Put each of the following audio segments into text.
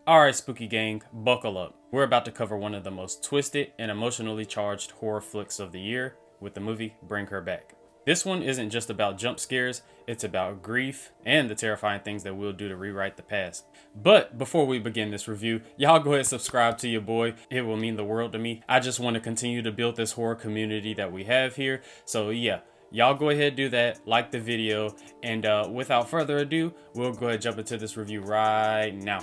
Alright, Spooky Gang, buckle up. We're about to cover one of the most twisted and emotionally charged horror flicks of the year with the movie Bring Her Back. This one isn't just about jump scares, it's about grief and the terrifying things that we'll do to rewrite the past. But before we begin this review, y'all go ahead and subscribe to your boy. It will mean the world to me. I just want to continue to build this horror community that we have here. So yeah, y'all go ahead and do that, like the video, and without further ado, we'll go ahead and jump into this review right now.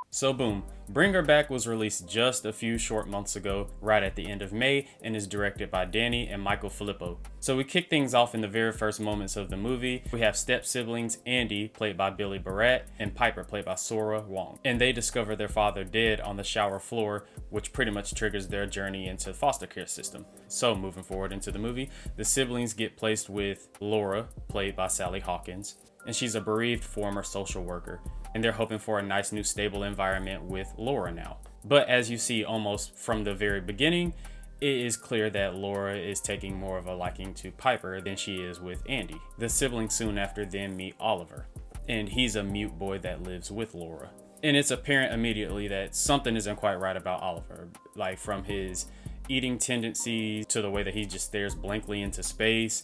So boom, Bring Her Back was released just a few short months ago, right at the end of May, and is directed by Danny and Michael Filippo. So we kick things off in the very first moments of the movie. We have step-siblings Andy, played by Billy Barrett, and Piper, played by Sora Wong. And they discover their father dead on the shower floor, which pretty much triggers their journey into the foster care system. So moving forward into the movie, the siblings get placed with Laura, played by Sally Hawkins, and she's a bereaved former social worker. And they're hoping for a nice new stable environment with Laura now. But as you see almost from the very beginning, it is clear that Laura is taking more of a liking to Piper than she is with Andy. The siblings soon after then meet Oliver, and he's a mute boy that lives with Laura. And it's apparent immediately that something isn't quite right about Oliver, like from his eating tendencies to the way that he just stares blankly into space.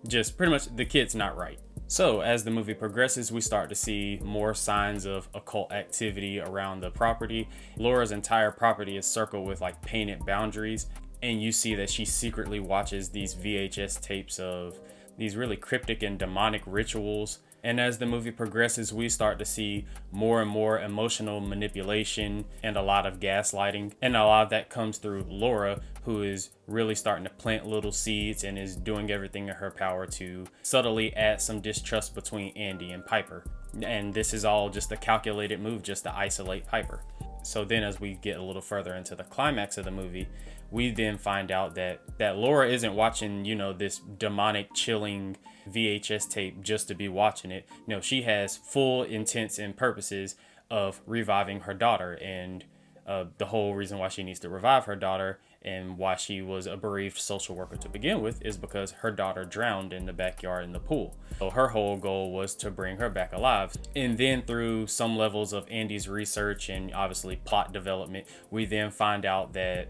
Just pretty much the kid's not right. So as the movie progresses, we start to see more signs of occult activity around the property. Laura's entire property is circled with like painted boundaries, and you see that she secretly watches these VHS tapes of these really cryptic and demonic rituals. And as the movie progresses, we start to see more and more emotional manipulation and a lot of gaslighting. And a lot of that comes through Laura, who is really starting to plant little seeds and is doing everything in her power to subtly add some distrust between Andy and Piper. And this is all just a calculated move just to isolate Piper. So then as we get a little further into the climax of the movie, we then find out that Laura isn't watching, this demonic chilling VHS tape just to be watching it. No, she has full intents and purposes of reviving her daughter, and the whole reason why she needs to revive her daughter and why she was a bereaved social worker to begin with is because her daughter drowned in the backyard in the pool. So her whole goal was to bring her back alive. And then through some levels of Andy's research and obviously plot development, we then find out that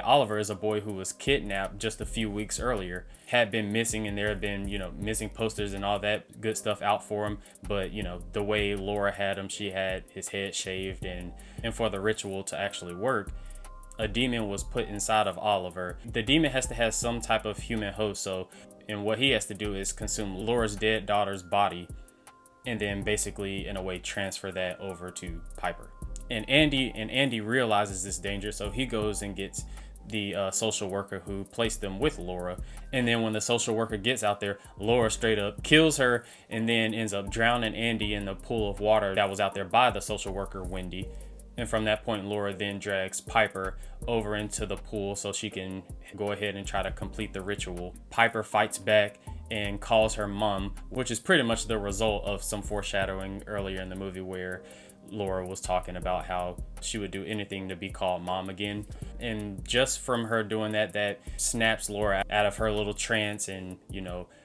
Oliver is a boy who was kidnapped just a few weeks earlier, had been missing, and there had been, missing posters and all that good stuff out for him. But, the way Laura had him, she had his head shaved, and for the ritual to actually work, a demon was put inside of Oliver. The demon has to have some type of human host, and what he has to do is consume Laura's dead daughter's body and then basically in a way transfer that over to Piper. And Andy realizes this danger, so he goes and gets the social worker who placed them with Laura. And then when the social worker gets out there, Laura straight up kills her and then ends up drowning Andy in the pool of water that was out there by the social worker, Wendy. And from that point, Laura then drags Piper over into the pool so she can go ahead and try to complete the ritual. Piper fights back and calls her mom, which is pretty much the result of some foreshadowing earlier in the movie where Laura was talking about how she would do anything to be called mom again. And just from her doing that snaps Laura out of her little trance and,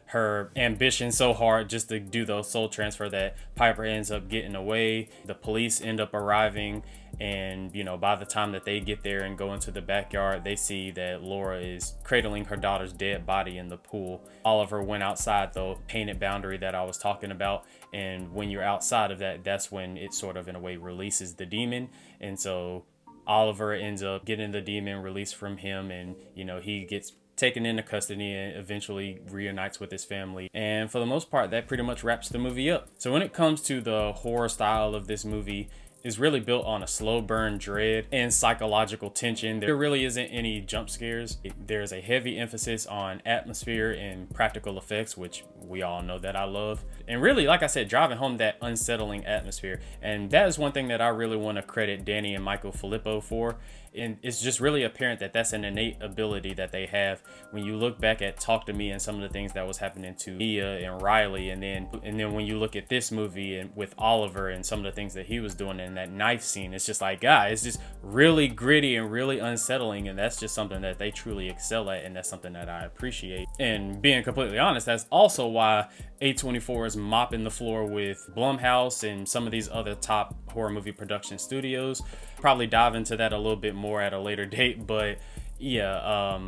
her ambition so hard just to do the soul transfer that Piper ends up getting away. The police end up arriving, and by the time that they get there and go into the backyard, they see that Laura is cradling her daughter's dead body in the pool. Oliver went outside the painted boundary that I was talking about, and when you're outside of that, that's when it sort of in a way releases the demon. And so Oliver ends up getting the demon released from him, and he gets taken into custody and eventually reunites with his family. And for the most part, that pretty much wraps the movie up. So when it comes to the horror style of this movie, is really built on a slow burn dread and psychological tension. There really isn't any jump scares. There's a heavy emphasis on atmosphere and practical effects, which we all know that I love. And really, like I said, driving home that unsettling atmosphere. And that is one thing that I really want to credit Danny and Michael Filippo for. And it's just really apparent that that's an innate ability that they have. When you look back at Talk to Me and some of the things that was happening to Mia and Riley, and then when you look at this movie and with Oliver and some of the things that he was doing and that knife scene. It's just like, God, it's just really gritty and really unsettling, and that's just something that they truly excel at, and that's something that I appreciate. And being completely honest, that's also why A24 is mopping the floor with Blumhouse and some of these other top horror movie production studios. Probably dive into that a little bit more at a later date, but yeah,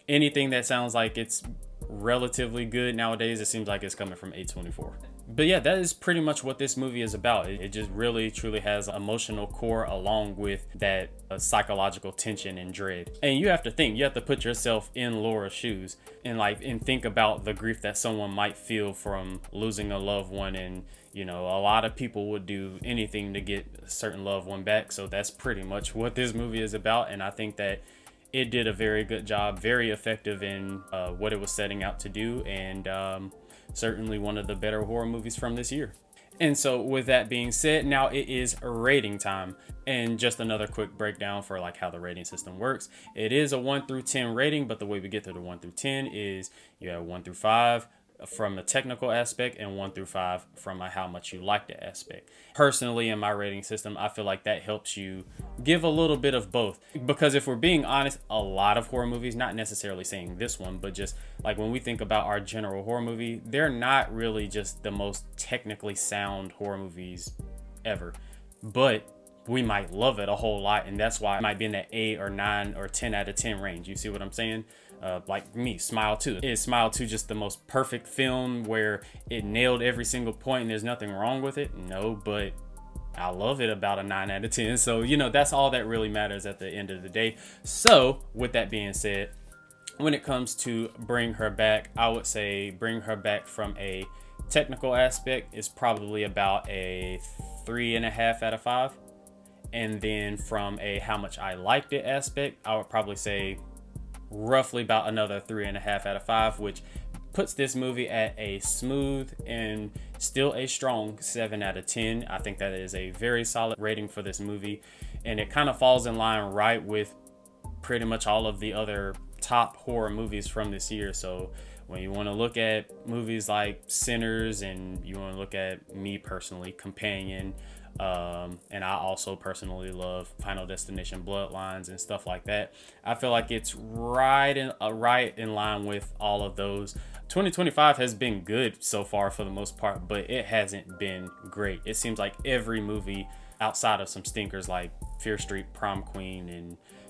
anything that sounds like it's relatively good nowadays, it seems like it's coming from A24. But yeah, that is pretty much what this movie is about. It just really truly has emotional core along with that psychological tension and dread. And you have to put yourself in Laura's shoes and think about the grief that someone might feel from losing a loved one. And you know, a lot of people would do anything to get a certain loved one back. So that's pretty much what this movie is about. And I think that it did a very good job, very effective in what it was setting out to do, and certainly one of the better horror movies from this year. And so with that being said, now it is rating time. And just another quick breakdown for like how the rating system works. It is a 1 through 10 rating, but the way we get to the 1 through 10 is you have 1 through 5 from a technical aspect and 1 through 5 from a how much you like the aspect. Personally, in my rating system, I feel like that helps you give a little bit of both, because if we're being honest, a lot of horror movies, not necessarily saying this one, but just like when we think about our general horror movie, they're not really just the most technically sound horror movies ever, but we might love it a whole lot, and that's why it might be in that 8 or 9 or 10 out of 10 range. You see what I'm saying? Like me, Smile 2. Is Smile 2 just the most perfect film where it nailed every single point and there's nothing wrong with it? No, but I love it about a 9 out of 10. So, you know, that's all that really matters at the end of the day. So, with that being said, when it comes to Bring Her Back, I would say Bring Her Back from a technical aspect is probably about a 3.5 out of 5. And then from a how much I liked it aspect, I would probably say roughly about another 3.5 out of 5, which puts this movie at a smooth and still a strong 7 out of 10. I think that is a very solid rating for this movie, and it kind of falls in line right with pretty much all of the other top horror movies from this year. So when you want to look at movies like Sinners, and you want to look at, me personally, Companion, and I also personally love Final Destination Bloodlines and stuff like that, I feel like it's right in line with all of those. 2025 has been good so far for the most part, but it hasn't been great. It seems like every movie outside of some stinkers like Fear Street, Prom Queen,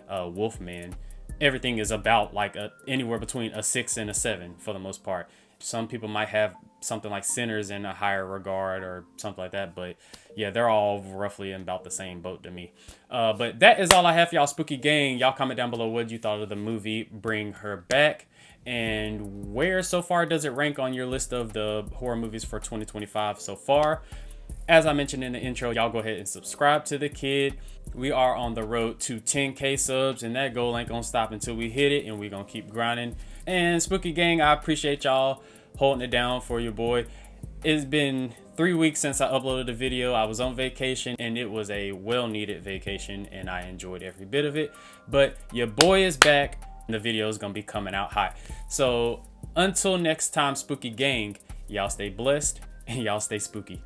and Wolfman, everything is about like anywhere between a 6 and a 7 for the most part. Some people might have something like Sinners in a higher regard or something like that, but yeah, they're all roughly in about the same boat to me. But that is all I have for y'all, Spooky Gang. Y'all comment down below what you thought of the movie Bring Her Back, and where so far does it rank on your list of the horror movies for 2025 so far. As I mentioned in the intro, y'all go ahead and subscribe to the kid. We are on the road to 10K subs, and that goal ain't gonna stop until we hit it, and we're gonna keep grinding. And Spooky Gang, I appreciate y'all holding it down for your boy. It's been 3 weeks since I uploaded a video. I was on vacation, and it was a well-needed vacation, and I enjoyed every bit of it. But your boy is back, and the video is gonna be coming out hot. So until next time, Spooky Gang, y'all stay blessed and y'all stay spooky.